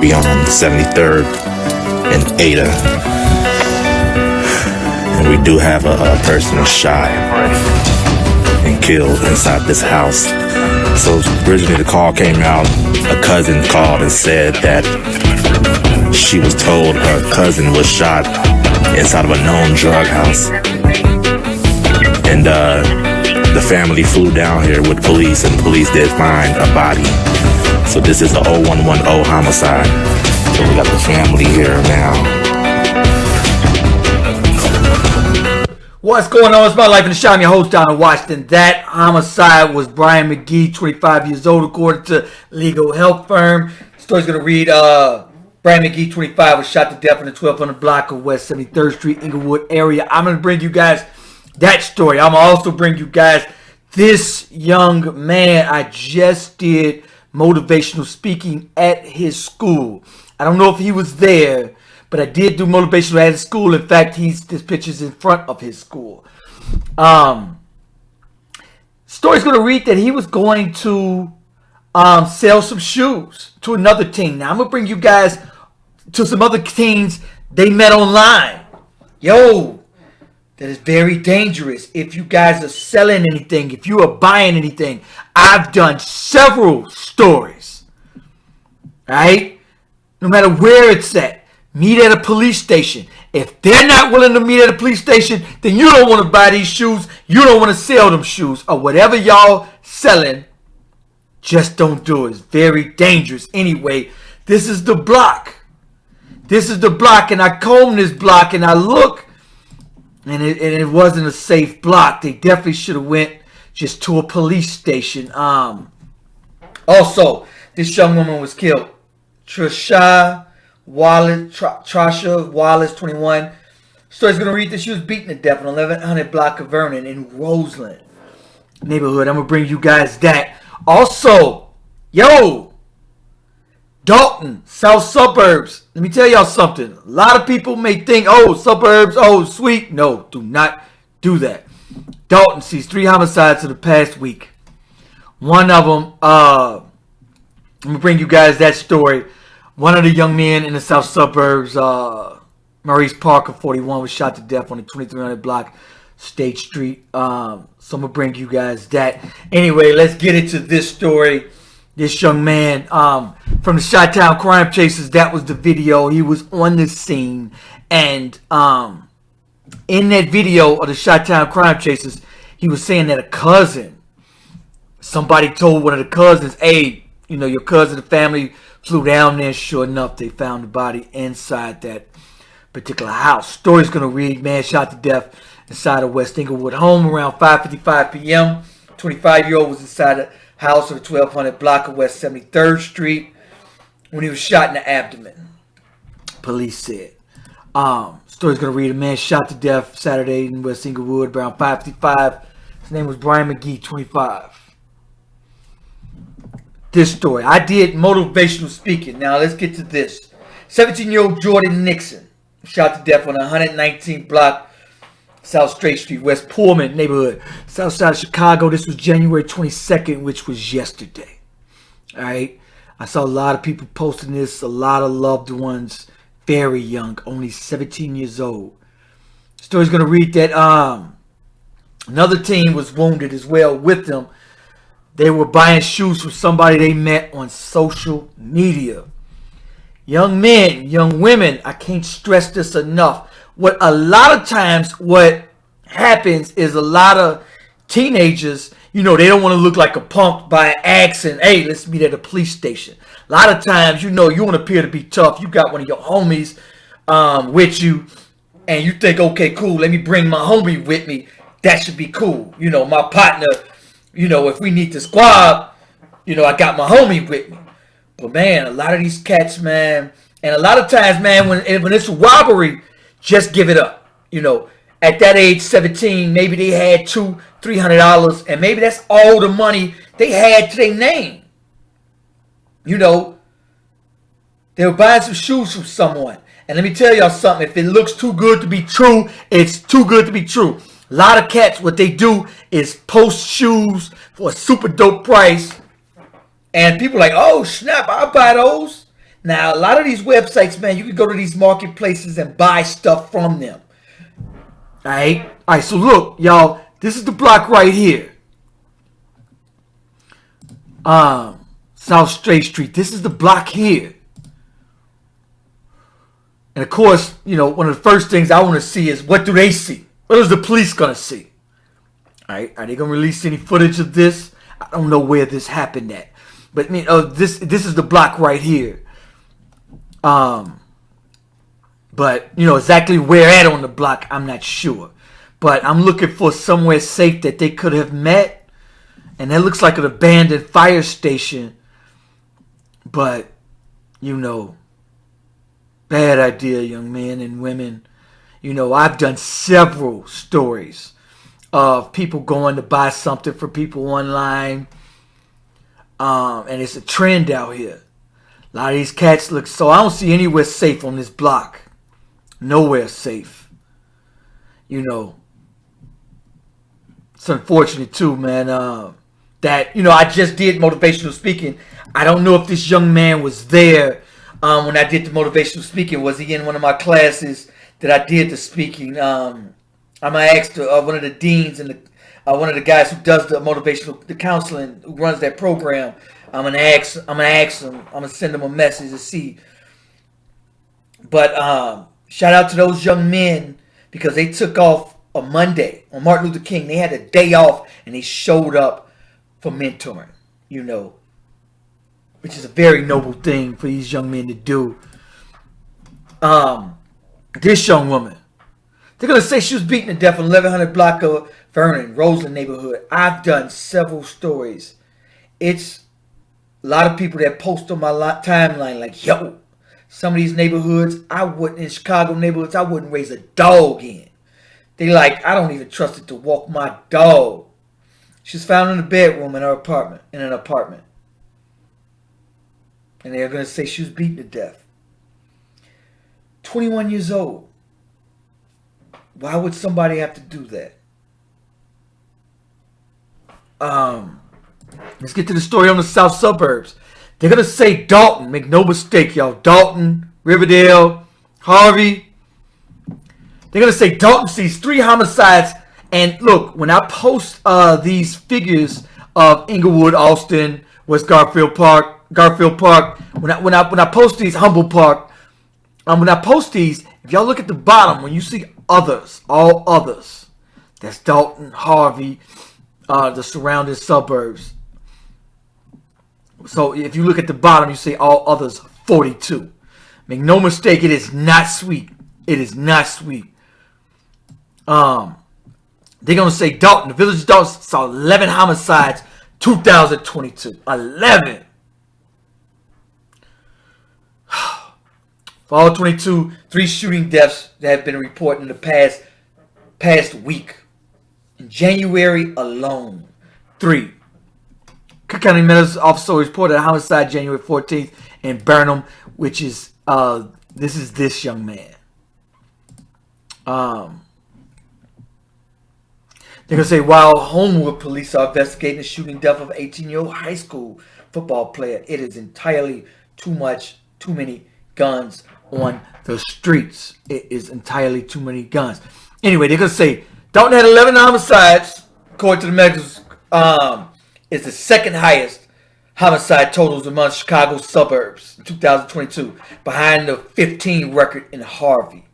be on 73rd and Ada. And we do have a person shot and killed inside this house. So originally the call came out, a cousin called and said that she was told her cousin was shot inside of a known drug house. And the family flew down here with police, and police did find a body. So this is a 0110 homicide. So we got the family here now. What's going on? It's my life in the shop. I'm your host down in Washington. That homicide was Brian Magee, 25 years old, according to legal help firm. The story's going to read, Brian Magee, 25, was shot to death in the 1200 block of West 73rd Street, Inglewood area. I'm going to bring you guys that story. I'm going to also bring you guys this young man. I just did motivational speaking at his school. I don't know if he was there, but I did do motivational at his school. In fact, this picture's in front of his school. Story's going to read that he was going to sell some shoes to another teen. Now, I'm going to bring you guys to some other teens they met online. Yo, that is very dangerous. If you guys are selling anything, if you are buying anything, I've done several stories. Right? No matter where it's at. Meet at a police station. If they're not willing to meet at a police station, then you don't want to buy these shoes. You don't want to sell them shoes. Or whatever y'all selling, just don't do it. It's very dangerous. Anyway, this is the block. This is the block, and I combed this block, and I look, and it wasn't a safe block. They definitely should have went just to a police station. Also, this young woman was killed. Trasha Wallace, 21. Story's going to read that she was beaten to death on 1100 block of Vernon in Roseland neighborhood. I'm going to bring you guys that. Also, yo, Dolton, South Suburbs. Let me tell y'all something. A lot of people may think, oh, suburbs, oh, sweet. No, do not do that. Dolton sees 3 homicides in the past week. One of them, I'm going to bring you guys that story. One of the young men in the South Suburbs, Maurice Parker, 41, was shot to death on the 2300 block, State Street. So I'm going to bring you guys that. Anyway, let's get into this story. This young man from the Chi-Town Crime Chasers, that was the video. He was on the scene. And in that video of the Chi-Town Crime Chasers, he was saying that a cousin, somebody told one of the cousins, hey, you know, your cousin, the family flew down there. Sure enough, they found the body inside that particular house. Story's going to read, man shot to death inside a West Inglewood home around 5:55 p.m. 25-year-old was inside the house of the 1200 block of West 73rd Street when he was shot in the abdomen, police said. Story's going to read, a man shot to death Saturday in West Inglewood around 5:55. His name was Brian Magee, 25. This story. I did motivational speaking. Now let's get to this. 17-year-old Jordan Nixon shot to death on 119th block, South Straight Street, West Pullman neighborhood, south side of Chicago. This was January 22nd, which was yesterday. All right. I saw a lot of people posting this, a lot of loved ones, very young, only 17 years old. The story's going to read that another teen was wounded as well with them. They were buying shoes from somebody they met on social media. Young men, young women, I can't stress this enough. What a lot of times what happens is a lot of teenagers, you know, they don't want to look like a punk by asking, hey, let's meet at a police station. A lot of times, you know, you want to appear to be tough. You got one of your homies with you, and you think, okay, cool, let me bring my homie with me. That should be cool. You know, my partner. You know, if we need to squab, you know, I got my homie with me. But, man, a lot of these cats, man, and a lot of times, man, when it's a robbery, just give it up. You know, at that age, 17, maybe they had $200-300, and maybe that's all the money they had to their name. You know, they were buying some shoes from someone. And let me tell y'all something. If it looks too good to be true, it's too good to be true. A lot of cats, what they do is post shoes for a super dope price. And people are like, oh, snap, I'll buy those. Now, a lot of these websites, man, you can go to these marketplaces and buy stuff from them. All right. So look, y'all, this is the block right here. South Straight Street. This is the block here. And of course, you know, one of the first things I want to see is, what do they see? What is the police gonna see? All right, are they gonna release any footage of this? I don't know where this happened at, but this is the block right here. But you know exactly where at on the block, I'm not sure. But I'm looking for somewhere safe that they could have met, and that looks like an abandoned fire station. But you know, bad idea, young men and women. You know, I've done several stories of people going to buy something for people online. And it's a trend out here. A lot of these cats look, so I don't see anywhere safe on this block. Nowhere safe. You know, it's unfortunate too, man. That, you know, I just did motivational speaking. I don't know if this young man was there when I did the motivational speaking. Was he in one of my classes that I did the speaking? I'm gonna ask one of the deans and one of the guys who does the counseling, who runs that program. I'm gonna ask him. I'm gonna send him a message to see. But shout out to those young men, because they took off a Monday on Martin Luther King. They had a day off and they showed up for mentoring. You know, which is a very noble thing for these young men to do. This young woman, they're going to say she was beaten to death on 1100 block of Vernon, Roseland neighborhood. I've done several stories. It's a lot of people that post on my timeline like, yo, some of these neighborhoods, in Chicago neighborhoods, I wouldn't raise a dog in. They like, I don't even trust it to walk my dog. She was found in a bedroom in an apartment. And they're going to say she was beaten to death. 21 years old. Why would somebody have to do that? Let's get to the story on the south suburbs. They're going to say Dolton. Make no mistake, y'all. Dalton, Riverdale, Harvey. They're going to say Dolton sees 3 homicides. And look, when I post these figures of Inglewood, Austin, West Garfield Park, when I post these, Humble Park, when I post these, if y'all look at the bottom, when you see others, all others, that's Dolton, Harvey, the surrounding suburbs. So if you look at the bottom, you see all others, 42. Make no mistake, it is not sweet. It is not sweet. They're going to say Dolton, the village of Dolton saw 11 homicides, 2022. 11. For all 22, 3 shooting deaths that have been reported in the past week. In January alone, 3. Cook County Medical Officer reported a homicide January 14th in Burnham, which is, this is this young man. They're going to say, while Homewood police are investigating the shooting death of an 18-year-old high school football player, it is entirely too many guns on the streets. It is entirely too many guns. Anyway, they're going to say Dolton had 11 homicides, according to the medicals. It's the second highest homicide totals among Chicago suburbs in 2022, behind the 15 record in Harvey.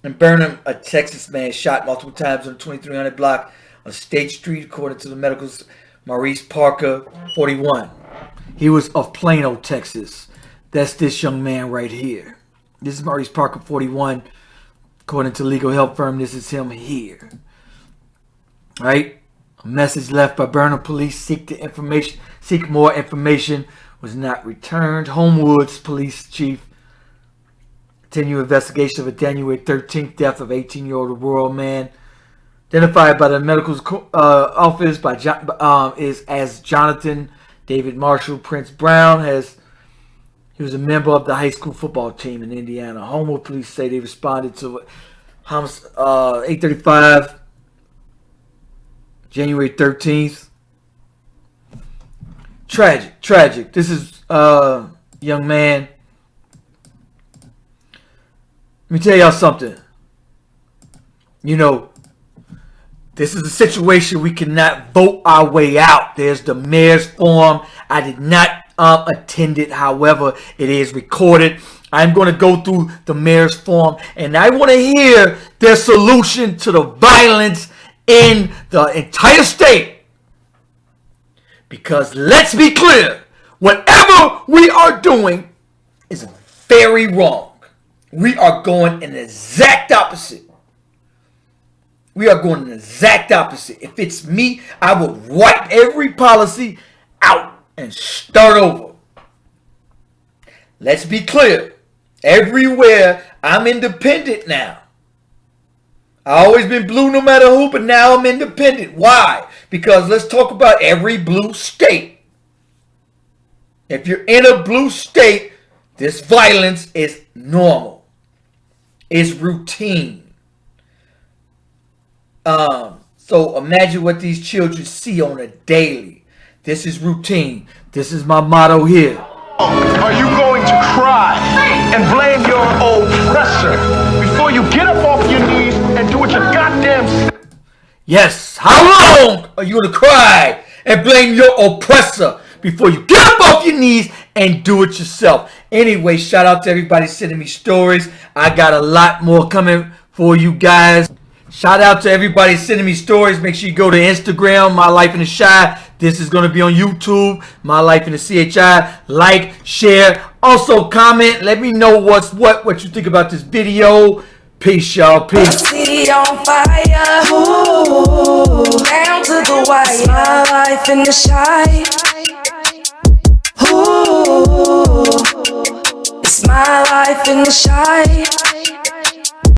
In Burnham, a Texas man shot multiple times on the 2300 block on State Street, according to the medicals. Maurice Parker, 41. He was of Plano, Texas. That's this young man right here. This is Maurice Parker, 41. According to legal help firm, this is him here. Right? A message left by Burnham police, seek more information, was not returned. Homewood's police chief, continue investigation of a January 13th death of 18-year-old rural man, identified by the medical office is as Jonathan David Marshall Prince Brown. He was a member of the high school football team in Indiana. Homewood police say they responded to 8:35 January 13th. Tragic. This is young man. Let me tell y'all something. You know, this is a situation we cannot vote our way out. There's the mayor's forum. I did not attend it. However, it is recorded. I'm going to go through the mayor's forum, and I want to hear their solution to the violence in the entire state. Because let's be clear, whatever we are doing is very wrong. We are going in the exact opposite. We are going in the exact opposite. If it's me, I would wipe every policy out and start over. Let's be clear. Everywhere, I'm independent now. I've always been blue no matter who, but now I'm independent. Why? Because let's talk about every blue state. If you're in a blue state, this violence is normal. It's routine. So imagine what these children see on a daily. This is routine. This is my motto here. Are you going to cry and blame your oppressor before you get up off your knees and do what you goddamn... Yes, how long are you going to cry and blame your oppressor before you get up off your knees and do it yourself? Anyway, shout out to everybody sending me stories. I got a lot more coming for you guys. Shout out to everybody sending me stories. Make sure you go to Instagram, My Life in the Shy. This is going to be on YouTube, My Life in the CHI. Like, share. Also, comment. Let me know what you think about this video. Peace, y'all. Peace. City on fire. Ooh, down to the wire. My life in the shy. Ooh, it's my life in the shy.